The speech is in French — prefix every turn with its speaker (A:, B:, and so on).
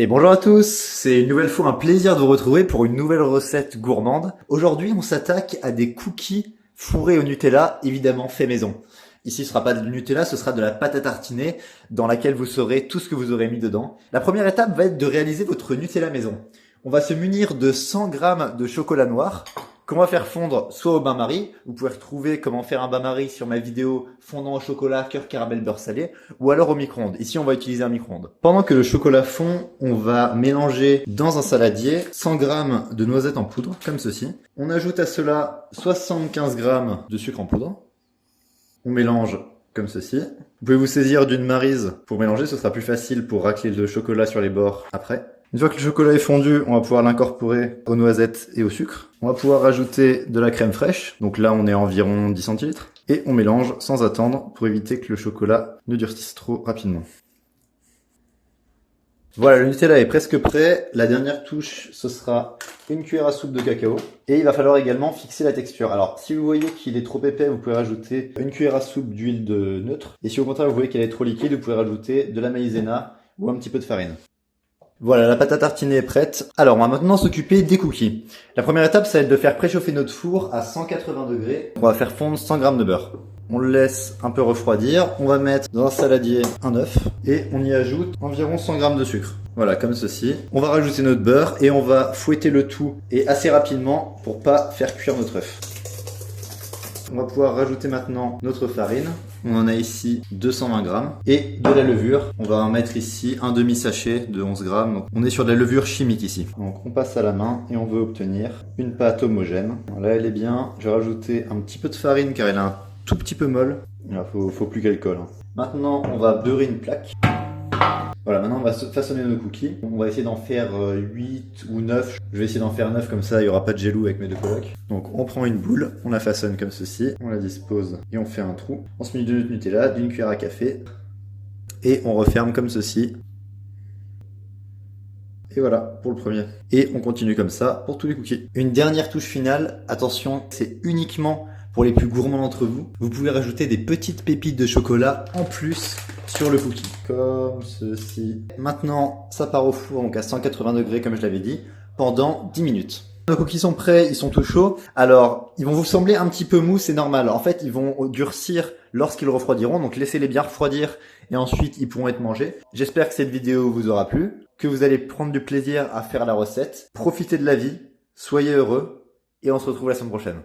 A: Et bonjour à tous, c'est une nouvelle fois un plaisir de vous retrouver pour une nouvelle recette gourmande. Aujourd'hui, on s'attaque à des cookies fourrés au Nutella, évidemment fait maison. Ici, ce sera pas de Nutella, ce sera de la pâte à tartiner dans laquelle vous saurez tout ce que vous aurez mis dedans. La première étape va être de réaliser votre Nutella maison. On va se munir de 100 g de chocolat noir qu'on va faire fondre soit au bain-marie. Vous pouvez retrouver comment faire un bain-marie sur ma vidéo fondant au chocolat, cœur caramel beurre salé, ou alors au micro-ondes. Ici, on va utiliser un micro-ondes. Pendant que le chocolat fond, on va mélanger dans un saladier 100 g de noisettes en poudre, comme ceci. On ajoute à cela 75 g de sucre en poudre. On mélange comme ceci. Vous pouvez vous saisir d'une maryse pour mélanger, ce sera plus facile pour racler le chocolat sur les bords après. Une fois que le chocolat est fondu, on va pouvoir l'incorporer aux noisettes et au sucre. On va pouvoir rajouter de la crème fraîche, donc là on est à environ 10 centilitres. Et on mélange sans attendre pour éviter que le chocolat ne durcisse trop rapidement. Voilà, le Nutella est presque prêt. La dernière touche, ce sera une cuillère à soupe de cacao. Et il va falloir également fixer la texture. Alors, si vous voyez qu'il est trop épais, vous pouvez rajouter une cuillère à soupe d'huile de neutre. Et si au contraire vous voyez qu'elle est trop liquide, vous pouvez rajouter de la maïzena ou un petit peu de farine. Voilà, la pâte à tartiner est prête. Alors, on va maintenant s'occuper des cookies. La première étape, ça va être de faire préchauffer notre four à 180 degrés. On va faire fondre 100 g de beurre. On le laisse un peu refroidir. On va mettre dans un saladier un œuf et on y ajoute environ 100 g de sucre. Voilà, comme ceci. On va rajouter notre beurre et on va fouetter le tout et assez rapidement pour pas faire cuire notre œuf. On va pouvoir rajouter maintenant notre farine. On en a ici 220 g. Et de la levure. On va en mettre ici un demi-sachet de 11 g. Donc on est sur de la levure chimique ici. Donc on passe à la main et on veut obtenir une pâte homogène. Là elle est bien. Je vais rajouter un petit peu de farine car elle est un tout petit peu molle. Il faut plus qu'elle colle. Maintenant on va beurrer une plaque. Voilà, maintenant on va façonner nos cookies. On va essayer d'en faire 8 ou 9. Je vais essayer d'en faire 9 comme ça, il n'y aura pas de gelou avec mes deux colocs. Donc on prend une boule, on la façonne comme ceci, on la dispose et on fait un trou. On se met de notre Nutella, d'une cuillère à café et on referme comme ceci. Et voilà pour le premier. Et on continue comme ça pour tous les cookies. Une dernière touche finale, attention, c'est uniquement pour les plus gourmands d'entre vous. Vous pouvez rajouter des petites pépites de chocolat en plus sur le cookie. Comme ceci. Maintenant, ça part au four, donc à 180 degrés comme je l'avais dit, pendant 10 minutes. Nos cookies sont prêts, ils sont tout chauds. Alors, ils vont vous sembler un petit peu mous, c'est normal. En fait, ils vont durcir lorsqu'ils refroidiront, donc laissez-les bien refroidir et ensuite ils pourront être mangés. J'espère que cette vidéo vous aura plu, que vous allez prendre du plaisir à faire la recette. Profitez de la vie, soyez heureux et on se retrouve la semaine prochaine.